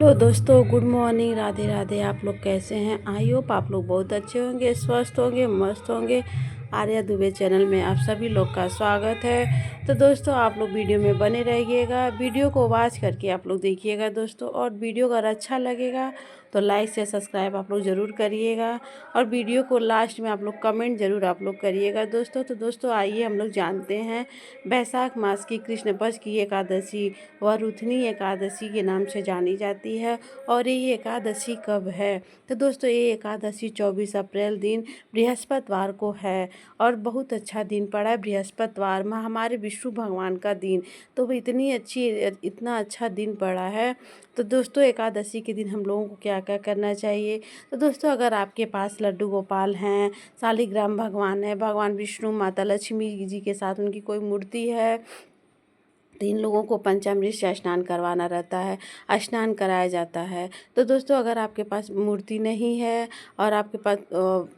Hello दोस्तों, good morning. Radhe Radhe. आप लोग कैसे हैं? आई होप आप लोग बहुत अच्छे होंगे, स्वस्थ होंगे, मस्त होंगे। आर्या दुबे चैनल में आप सभी लोग का स्वागत है। तो दोस्तों, आप लोग वीडियो में बने रहिएगा, वीडियो को वॉच करके आप लोग देखिएगा दोस्तों। और वीडियो अगर अच्छा लगेगा तो लाइक से सब्सक्राइब आप लोग ज़रूर करिएगा। और वीडियो को लास्ट में आप लोग कमेंट ज़रूर आप लोग करिएगा दोस्तों। तो दोस्तों, आइए हम लोग जानते हैं बैसाख मास की कृष्ण पक्ष की एकादशी व रुथनी एकादशी के नाम से जानी जाती है। और ये एकादशी कब है? तो दोस्तों, ये एकादशी 24 अप्रैल दिन बृहस्पतिवार को है। और बहुत अच्छा दिन पड़ा है बृहस्पतिवार में, हमारे विष्णु भगवान का दिन। तो वो इतना अच्छा दिन पड़ा है। तो दोस्तों, एकादशी के दिन हम लोगों को क्या क्या करना चाहिए? तो दोस्तों, अगर आपके पास लड्डू गोपाल हैं, शालिग्राम भगवान है, भगवान विष्णु, माता लक्ष्मी जी के साथ उनकी कोई मूर्ति है, तो इन लोगों को पंचामृत से स्नान करवाना रहता है, स्नान कराया जाता है। तो दोस्तों, अगर आपके पास मूर्ति नहीं है और आपके पास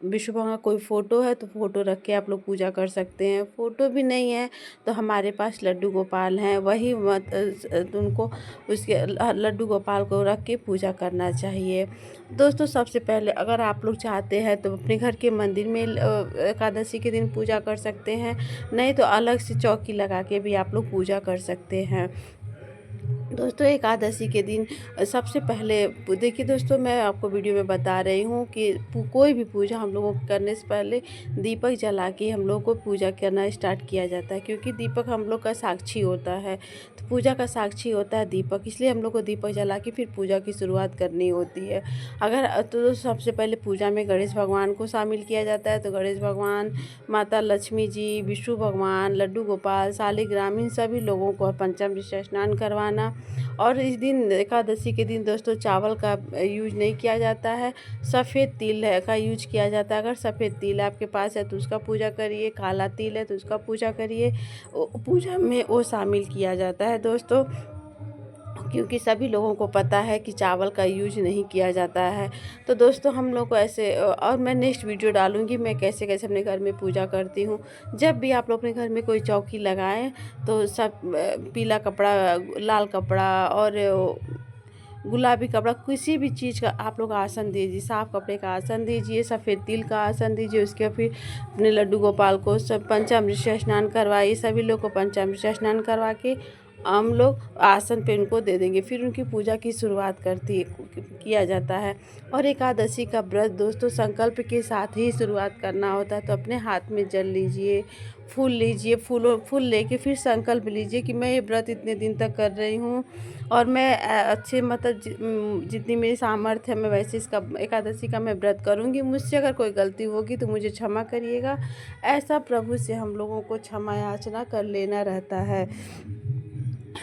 विष्णु भगवान का कोई फ़ोटो है तो फ़ोटो रख के आप लोग पूजा कर सकते हैं। फ़ोटो भी नहीं है तो हमारे पास लड्डू गोपाल हैं, वही उनको उसके लड्डू गोपाल को रख के पूजा करना चाहिए। दोस्तों, सबसे पहले अगर आप लोग चाहते हैं तो अपने घर के मंदिर में एकादशी के दिन पूजा कर सकते हैं, नहीं तो अलग से चौकी लगा के भी आप लोग पूजा कर सकते हैं। दोस्तों, एकादशी के दिन सबसे पहले देखिए दोस्तों, मैं आपको वीडियो में बता रही हूँ कि कोई भी पूजा हम लोगों को करने से पहले दीपक जला के हम लोग को पूजा करना स्टार्ट किया जाता है, क्योंकि दीपक हम लोग का साक्षी होता है। तो पूजा का साक्षी होता है दीपक, इसलिए हम लोग को दीपक जला के फिर पूजा की शुरुआत करनी होती है। अगर तो सबसे पहले पूजा में गणेश भगवान को शामिल किया जाता है। तो गणेश भगवान, माता लक्ष्मी जी, विष्णु भगवान, लड्डू गोपाल, शालिग्राम, इन सभी लोगों को पंचामृत से स्नान करवाना। और इस दिन एकादशी के दिन दोस्तों, चावल का यूज नहीं किया जाता है, सफ़ेद तिल का यूज किया जाता है। अगर सफ़ेद तिल आपके पास है तो उसका पूजा करिए, काला तिल है तो उसका पूजा करिए। पूजा में वो शामिल किया जाता है दोस्तों, क्योंकि सभी लोगों को पता है कि चावल का यूज नहीं किया जाता है। तो दोस्तों, हम लोग को ऐसे, और मैं नेक्स्ट वीडियो डालूंगी मैं कैसे कैसे अपने घर में पूजा करती हूँ। जब भी आप लोग अपने घर में कोई चौकी लगाएं तो सब पीला कपड़ा, लाल कपड़ा और गुलाबी कपड़ा, किसी भी चीज़ का आप लोग आसन दीजिए, साफ कपड़े का आसन दीजिए, सफ़ेद तिल का आसन दीजिए। उसके फिर अपने लड्डू गोपाल को सब पंचामृत से स्नान करवाइए। सभी लोग को पंचामृत से स्नान करवा के हम लोग आसन पे उनको दे देंगे, फिर उनकी पूजा की शुरुआत किया जाता है। और एकादशी का व्रत दोस्तों संकल्प के साथ ही शुरुआत करना होता है। तो अपने हाथ में जल लीजिए, फूल लेके फिर संकल्प लीजिए कि मैं ये व्रत इतने दिन तक कर रही हूँ और मैं अच्छे मतलब जितनी मेरी सामर्थ्य है मैं वैसे इसका एकादशी का मैं व्रत करूँगी। मुझसे अगर कोई गलती होगी तो मुझे क्षमा करिएगा। ऐसा प्रभु से हम लोगों को क्षमा याचना कर लेना रहता है।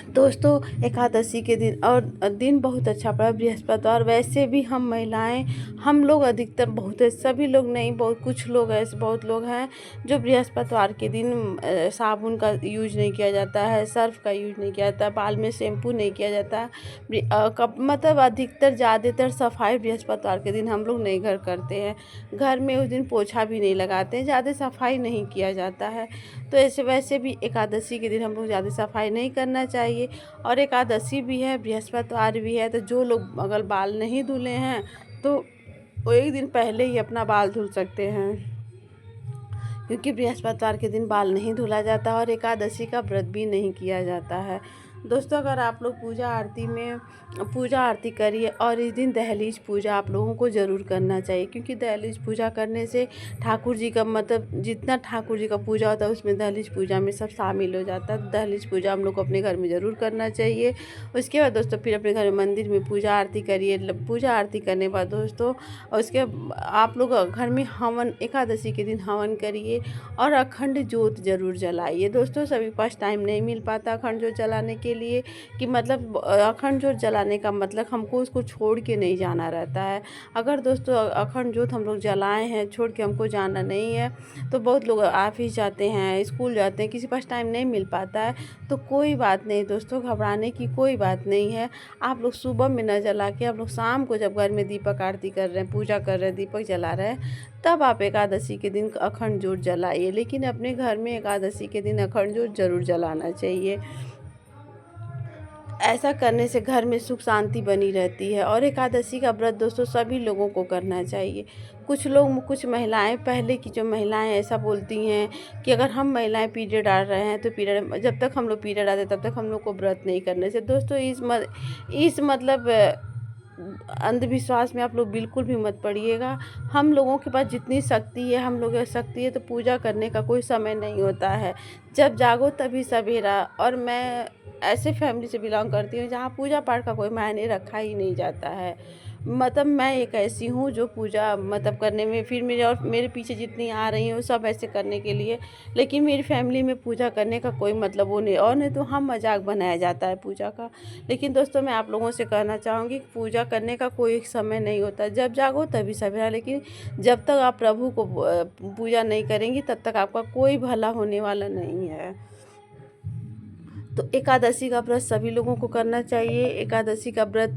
दोस्तों, एकादशी के दिन और दिन बहुत अच्छा पड़ा बृहस्पतिवार। वैसे भी हम महिलाएं, हम लोग अधिकतर, बहुत सभी लोग नहीं, बहुत कुछ लोग ऐसे बहुत लोग हैं जो बृहस्पतिवार के दिन साबुन का यूज नहीं किया जाता है, सर्फ का यूज नहीं किया जाता, बाल में शैम्पू नहीं किया जाता है। मतलब अधिकतर ज़्यादातर सफाई बृहस्पतिवार के दिन हम लोग नहीं घर करते हैं। घर में उस दिन पोछा भी नहीं लगाते हैं, ज़्यादा सफाई नहीं किया जाता है। तो ऐसे वैसे भी एकादशी के दिन हम लोग ज़्यादा सफाई नहीं करना चाहिए। और एकादशी भी है, बृहस्पतिवार भी है। तो जो लोग अगर बाल नहीं धुले हैं तो वो एक दिन पहले ही अपना बाल धुल सकते हैं, क्योंकि बृहस्पतिवार के दिन बाल नहीं धुला जाता और एकादशी का व्रत भी नहीं किया जाता है। दोस्तों, अगर आप लोग पूजा आरती करिए। और इस दिन दहलीज पूजा आप लोगों को ज़रूर करना चाहिए, क्योंकि दहलीज पूजा करने से ठाकुर जी का मतलब जितना ठाकुर जी का पूजा होता है उसमें दहलीज पूजा में सब शामिल हो जाता है। तो दहलीज पूजा हम लोग को अपने घर में ज़रूर करना चाहिए। उसके बाद दोस्तों फिर अपने घर में मंदिर में पूजा आरती करिए। पूजा आरती करने के बाद दोस्तों, और उसके आप लोग घर में हवन, एकादशी के दिन हवन करिए और अखंड ज्योत जरूर जलाइए। दोस्तों, सभी के पास टाइम नहीं मिल पाता अखंड ज्योत जलाने के लिए, कि मतलब अखंड ज्योत जलाने का मतलब हमको उसको छोड़ के नहीं जाना रहता है। अगर दोस्तों अखंड ज्योत हम लोग जलाए हैं, छोड़ के हमको जाना नहीं है, तो बहुत लोग ऑफिस जाते हैं, स्कूल जाते हैं, किसी पास टाइम नहीं मिल पाता है, तो कोई बात नहीं दोस्तों, घबराने की कोई बात नहीं है। आप लोग सुबह में न जला के आप लोग शाम को जब घर में दीपक आरती कर रहे हैं, पूजा कर रहे हैं, दीपक जला रहे हैं, तब आप एकादशी के दिन अखंड ज्योत जलाइए। लेकिन अपने घर में एकादशी के दिन अखंड ज्योत जरूर जलाना चाहिए। ऐसा करने से घर में सुख शांति बनी रहती है। और एकादशी का व्रत दोस्तों सभी लोगों को करना चाहिए। कुछ महिलाएं, पहले की जो महिलाएं ऐसा बोलती हैं कि अगर हम महिलाएं पीरियड आ रहे हैं तो पीरियड, जब तक हम लोग पीरियड आते तब तक हम लोग को व्रत नहीं करने से। दोस्तों इस मतलब अंधविश्वास में आप लोग बिल्कुल भी मत पड़िएगा। हम लोगों के पास जितनी शक्ति है, हम लोगों की शक्ति है, तो पूजा करने का कोई समय नहीं होता है। जब जागो तभी सवेरा। और मैं ऐसे फैमिली से बिलोंग करती हूँ जहाँ पूजा पाठ का कोई मायने रखा ही नहीं जाता है। मतलब मैं एक ऐसी हूँ जो पूजा मतलब करने में, फिर मेरे पीछे जितनी आ रही हैं वो सब ऐसे करने के लिए, लेकिन मेरी फैमिली में पूजा करने का कोई मतलब वो नहीं। और नहीं तो हम मजाक बनाया जाता है पूजा का। लेकिन दोस्तों मैं आप लोगों से कहना चाहूँगी पूजा करने का कोई समय नहीं होता। जब जागो तभी सवेरा। लेकिन जब तक आप प्रभु को पूजा नहीं करेंगी तब तक आपका कोई भला होने वाला नहीं है। तो एकादशी का व्रत सभी लोगों को करना चाहिए। एकादशी का व्रत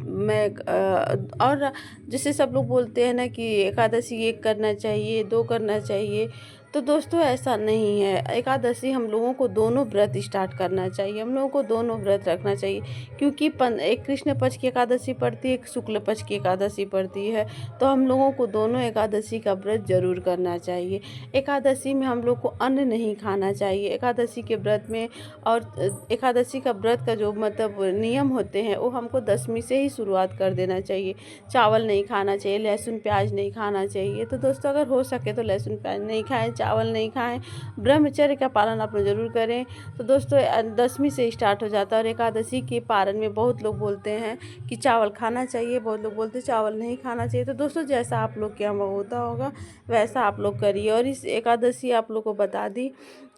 और जैसे सब लोग बोलते हैं ना कि एकादशी 1 करना चाहिए, 2 करना चाहिए, तो दोस्तों ऐसा नहीं है। एकादशी हम लोगों को दोनों व्रत स्टार्ट करना चाहिए, हम लोगों को दोनों व्रत रखना चाहिए। क्योंकि एक कृष्ण पक्ष की एकादशी पड़ती है, एक शुक्ल पक्ष की एकादशी पड़ती है, तो हम लोगों को दोनों एकादशी का व्रत जरूर करना चाहिए। एकादशी में हम लोग को अन्न नहीं खाना चाहिए एकादशी के व्रत में। और एकादशी का व्रत का जो मतलब नियम होते हैं वो हमको 10वीं से ही शुरुआत कर देना चाहिए। चावल नहीं खाना चाहिए, लहसुन प्याज नहीं खाना चाहिए। तो दोस्तों अगर हो सके तो लहसुन प्याज नहीं खाएं, चावल नहीं खाएं, ब्रह्मचर्य का पालन आप लोग ज़रूर करें। तो दोस्तों 10वीं से स्टार्ट हो जाता है। और एकादशी के पारण में बहुत लोग बोलते हैं कि चावल खाना चाहिए, बहुत लोग बोलते हैं चावल नहीं खाना चाहिए। तो दोस्तों जैसा आप लोग के यहाँ होता होगा वैसा आप लोग करिए। और इस एकादशी आप लोग को बता दी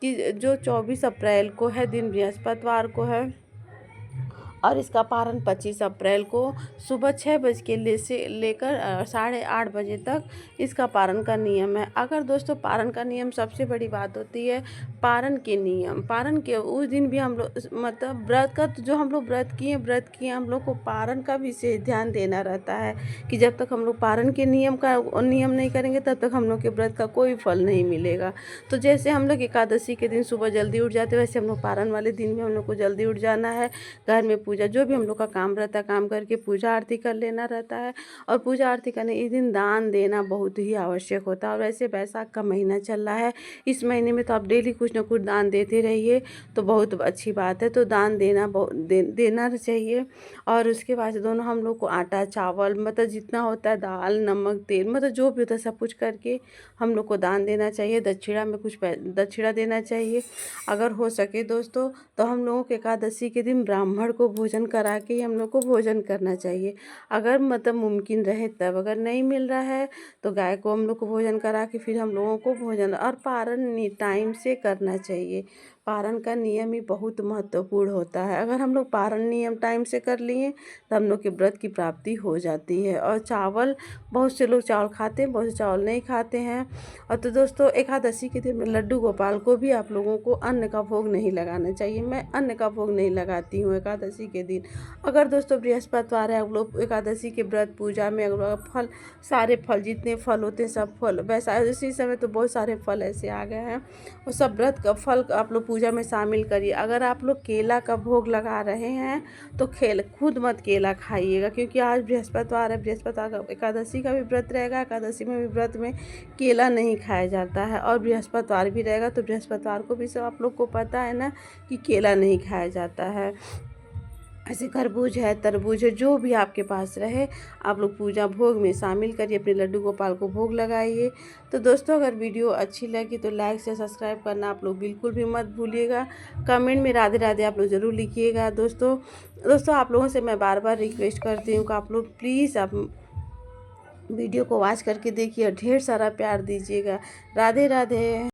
कि जो 24 अप्रैल को है, दिन बृहस्पतिवार को है, और इसका पारण 25 अप्रैल को सुबह 6 बज के लेकर 8:30 बजे तक इसका पारण का नियम है। अगर दोस्तों पारण का नियम, सबसे बड़ी बात होती है पारण के नियम। पारण के उस दिन भी हम लोग मतलब व्रत का जो हम लोग व्रत किए हम लोग को पारण का विशेष ध्यान देना रहता है कि जब तक हम लोग पारण के नियम नहीं करेंगे तब तक हम लोग के व्रत का कोई फल नहीं मिलेगा। तो जैसे हम लोग एकादशी के दिन सुबह जल्दी उठ जाते हैं, वैसे हम लोग पारण वाले दिन भी हम लोग को जल्दी उठ जाना है। घर में पूजा जो भी हम लोग का काम रहता है काम करके पूजा आरती कर लेना रहता है। और पूजा आरती करने इस दिन दान देना बहुत ही आवश्यक होता है। और वैसे बैसाख का महीना चल रहा है, इस महीने में तो आप डेली कुछ ना कुछ दान देते रहिए तो बहुत अच्छी बात है। तो दान देना चाहिए। और उसके बाद दोनों हम लोग को आटा चावल मतलब जितना होता है, दाल नमक तेल मतलब जो भी होता है सब कुछ करके हम लोग को दान देना चाहिए। दक्षिणा में कुछ दक्षिणा देना चाहिए। अगर हो सके दोस्तों तो हम लोगों के एकादशी के दिन ब्राह्मण को भोजन करा के ही हम लोग को भोजन करना चाहिए। अगर मतलब मुमकिन रहे तब, अगर नहीं मिल रहा है तो गाय को हम लोग को भोजन करा के फिर हम लोगों को भोजन। और पारण टाइम से करना चाहिए। पारण का नियम ही बहुत महत्वपूर्ण होता है। अगर हम लोग पारण नियम टाइम से कर लिए तो हम लोग के व्रत की प्राप्ति हो जाती है। और चावल, बहुत से लोग चावल खाते हैं, बहुत से चावल नहीं खाते हैं। और तो दोस्तों एकादशी के दिन लड्डू गोपाल को भी आप लोगों को अन्न का भोग नहीं लगाना चाहिए। मैं अन्न का भोग नहीं लगाती हूँ एकादशी के दिन। अगर दोस्तों बृहस्पतिवार है, आप लोग एकादशी के व्रत पूजा में फल, सारे फल जितने फल होते हैं सब फल, वैसा इसी समय तो बहुत सारे फल ऐसे आ गए हैं, वो सब व्रत का फल आप लोग पूजा में शामिल करिए। अगर आप लोग केला का भोग लगा रहे हैं तो खुद मत केला खाइएगा, क्योंकि आज बृहस्पतिवार है। बृहस्पतिवार का एकादशी का भी व्रत रहेगा, एकादशी में भी व्रत में केला नहीं खाया जाता है। और बृहस्पतिवार भी रहेगा तो बृहस्पतिवार को भी सब आप लोग को पता है ना कि केला नहीं खाया जाता है। ऐसे खरबूज है, तरबूज है, जो भी आपके पास रहे आप लोग पूजा भोग में शामिल करिए, अपने लड्डू गोपाल को भोग लगाइए। तो दोस्तों अगर वीडियो अच्छी लगी तो लाइक से सब्सक्राइब करना आप लोग बिल्कुल भी मत भूलिएगा। कमेंट में राधे राधे आप लोग ज़रूर लिखिएगा। दोस्तों आप लोगों से मैं बार बार रिक्वेस्ट करती हूँ कि आप लोग प्लीज़ आप वीडियो को वॉच करके देखिए और ढेर सारा प्यार दीजिएगा। राधे राधे।